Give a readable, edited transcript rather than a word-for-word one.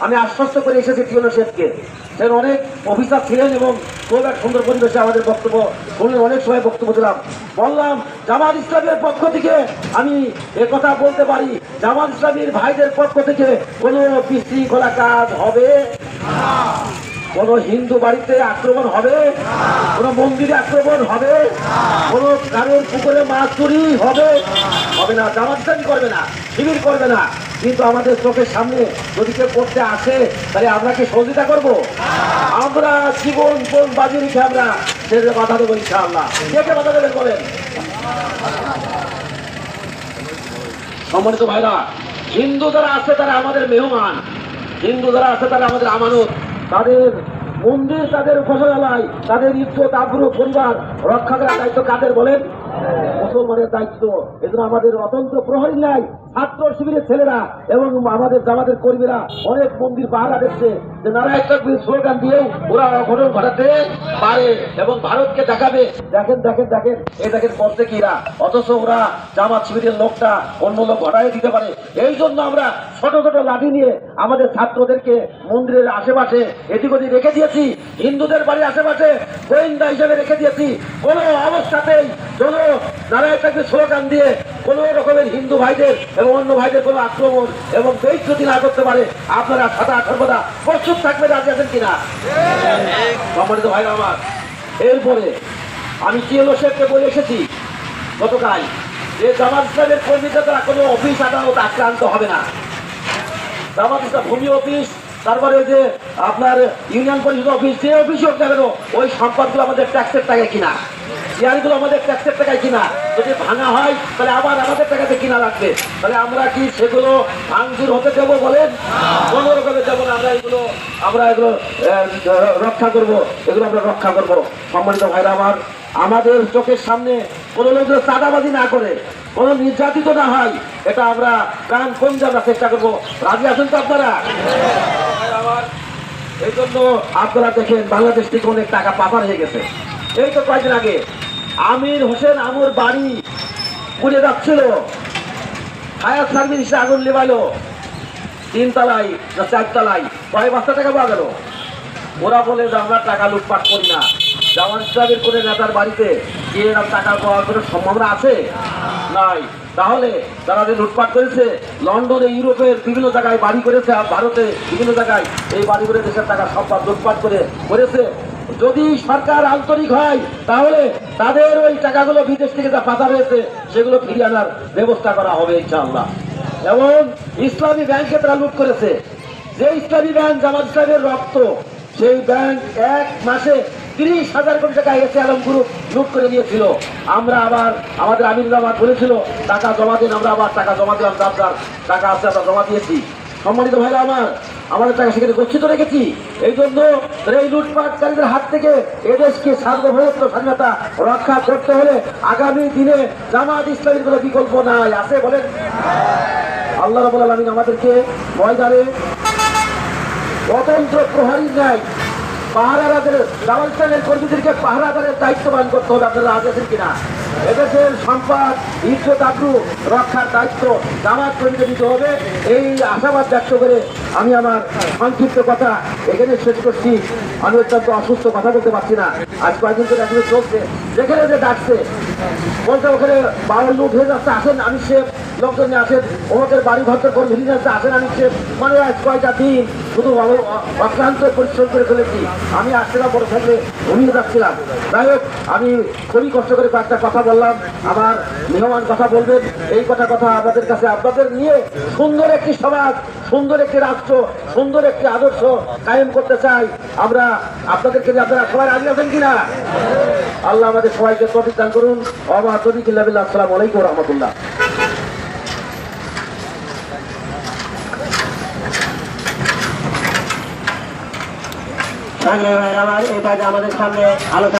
আমি আশ্বস্ত করে এসেছি টিউনো শেখকে। সেন অনেক অফিসার ছিলেন এবং খুব এক সুন্দর পরিবেশে আমাদের বক্তব্য শুনলেন, অনেক সময় বক্তব্য দিলাম। বললাম জামাত ইসলামের পক্ষ থেকে আমি কথা বলতে পারি, জামাত ইসলামীর ভাইদের পক্ষ থেকে কোনো বিশৃঙ্খলা কাজ হবে, কোন হিন্দু বাড়িতে আক্রমণ হবে, কোন মন্দিরে আক্রমণ হবে, কোন কারোর পুকুরে মাছ চুরি হবে না। জামাত ইসলামী করবে না, শিবির করবে না। কিন্তু আমাদের চোখের সামনে যদি কেউ করতে আসে তাহলে আমরা কি সহযোগিতা করবো? আমরা জীবন বাজি রেখে আমরা সে বাধা দেবো ইনশাআল্লাহ। কে বাধা দেবেন বলেন? সম্মানিত ভাইরা, হিন্দু যারা আছে তারা আমাদের মেহমান, হিন্দু যারা আছে তারা আমাদের আমানত। তাদের মন্দির, তাদের উপাসনালয়, তাদের ইজ্জত আবরু পরিবার রক্ষা করার দায়িত্ব কাদের বলেন? মুসলমানের দায়িত্ব। এজন্য আমাদের অতন্ত্র প্রহরী নাই, ছাত্র শিবিরের ছেলেরা এবং আমাদের জামাতের কর্মীরা অনেক মন্দির পাহারা দিচ্ছে যে নারায়ণ তাকবীর স্লোগান দিয়েও ওরা অঘটন ঘটাতে পারে এবং ভারতকে দেখাবে দেখেন দেখেন দেখেন এই দেখেন করতে কিরা, অথচ ওরা জামাত শিবিরের লোকটা অন্য লোক ঘটাই দিতে পারে। এই জন্য আমরা ছোট ছোট লাঠি নিয়ে আমাদের ছাত্রদেরকে মন্দিরের আশেপাশে এদিক ওদিক রেখে দিয়েছি, হিন্দুদের বাড়ির আশেপাশে গোয়েন্দা হিসেবে রেখে দিয়েছি। কোনো অবস্থাতেই যেন নারায়ণ তাকবীর স্লোগান দিয়ে কোনো রকমের হিন্দু ভাইদের এবং অন্য ভাইদের কোনো আক্রমণ এবং বেইজ্জতি না করতে পারে। আপনারা সর্বদা প্রস্তুত থাকবেন, রাজি আছেন কিনা? সম্মানিত ভাই আমার, এরপরে আমি টিউনো শেখকে বলে এসেছি গতকাল যে জামাত ইসলামের কর্মীদের দ্বারা কোনো অফিস আদালত আক্রান্ত হবে না। জামাত ইসলাম ভূমি অফিস, তারপরে ওই যে আপনার ইউনিয়ন পরিষদ অফিস, যে অফিস হোক না কেন, ওই সম্পদগুলো আমাদের ট্যাক্সের টাকায় কিনা, চেয়ারগুলো আমাদের ট্যাক্সের টাকায় কিনা। যদি ভাঙা হয় তাহলে আবার আমাদের টাকাতে কিনা লাগবে। তাহলে আমরা কি সেগুলো ভাঙচুর হতে দেবো বলেন? কোনো রকমের দেবো না। আমরা এগুলো রক্ষা করব, এগুলো আমরা রক্ষা করব। সম্মানিত ভাইরা আমার, আমাদের চোখের সামনে কোনো লোক চাঁদাবাজি না করে, কোনো নির্যাতিত না হয়, এটা আমরা প্রাণ কমে আমরা চেষ্টা করবো। রাজি আছেন তো আপনারা? এই জন্য আপনারা দেখেন বাংলাদেশ থেকে অনেক টাকা পাচার হয়ে গেছে। এই তো কয়েকদিন আগে আমির হোসেন আমর বাড়ি পুড়ে যাচ্ছিল, ফায়ার সার্ভিস আগুন লেবাইলো, 3 তলায় না 4 তলায়, কয় বস্তা টাকা পাওয়া গেল। ওরা বলে যে আমরা টাকা লুটপাট করি না। জামাত ইসলামের করে নেতার বাড়িতে গিয়ে টাকা পাওয়ার কোনো সম্ভাবনা আছে? নাই। তাহলে তারা যে লুটপাট করেছে, লন্ডনে ইউরোপের বিভিন্ন জায়গায় বাড়ি করেছে, আর ভারতে বিভিন্ন জায়গায় এই বাড়ি করে দেশের টাকা সম্পদ লুটপাট করেছে। যদি সরকার আন্তরিক হয় তাহলে তাদের ওই টাকাগুলো বিদেশ থেকে যা পাচার হয়েছে সেগুলো ফিরিয়ে আনার ব্যবস্থা করা হবে ইনশাআল্লাহ। এবং ইসলামী ব্যাংকে তারা লুট করেছে, যে ইসলামী ব্যাংক জামাত ইসলামের রক্ত, সেই ব্যাংক এক মাসে 30,000 কোটি টাকা এসে আলম গ্রুপ লুট করে নিয়েছিল। আমরা আবার আমাদের আমির জামাত বলেছিল টাকা জমা দিন, আমরা আবার টাকা জমা দিলাম, যার টাকা আছে আমরা জমা দিয়েছি। সম্মানিত ভাইরা আমার, আমাদের টাকা সেখানে গচ্ছিত রেখেছি। এই জন্য এই লুটপাটকারীদের হাত থেকে এদেশকে সার্বভৌমত্ব স্বাধীনতা রক্ষা করতে হলে আগামী দিনে জামাত ইসলামীর কোনো বিকল্প নাই। আছে বলেন? আল্লাহ রাব্বুল আলামিন আমাদেরকে ময়দানে স্বতন্ত্র প্রহরী নাই, পাহারাদারের, জামাত ইসলামের কর্মীদেরকে পাহারাদারের দায়িত্ববান করতে হবে। আপনারা রাজি আছেন কিনা? এদেশের সম্পদ ইজ্জত আবরু রক্ষার দায়িত্ব জামাত কর্মীদের দিতে হবে। এই আশাবাদ ব্যক্ত করে আমি আমার সংক্ষিপ্ত কথা এখানে শেষ করছি। আমি অত্যন্ত অসুস্থ, কথা বলতে পারছি না। আজ কয়েকদিন ধরে এখনো চলছে, যেখানে যে ডাকছে বলতে ওখানে বাউল লুট হয়ে যাচ্ছে, আসেন আমি শেখ, লোকজন আসেন, ওদের বাড়ি ঘর করে ভেঙে যাচ্ছে, আসেন আমি শেখ। মানে আজ কয়টা দিন শুধু অক্লান্ত পরিশ্রম করে ফেলেছি। আমি আসতে না বড় থাকলে ঘুমিয়ে যাচ্ছিলাম। যাই হোক, আমি খুবই কষ্ট করে কয়েকটা কথা বললাম। আমার মেহমান কথা বলবেন, এই কথা আপনাদের কাছে, আপনাদের নিয়ে সুন্দর একটি সমাজ, সুন্দর একটি রাষ্ট্র, সুন্দর একটি আদর্শ কায়েম করতে চাই আমরা। আপনাদেরকে আপনারা সবাই রাজি আছেন কিনা? আল্লাহ আমাদের সবাইকে তৌফিক দান করুন। ওয়া তৌফিক ইল্লা বিল্লাহ। আসসালামু আলাইকুম ওয়া রাহমাতুল্লাহ। আমার এটা আমাদের সামনে আলোচনা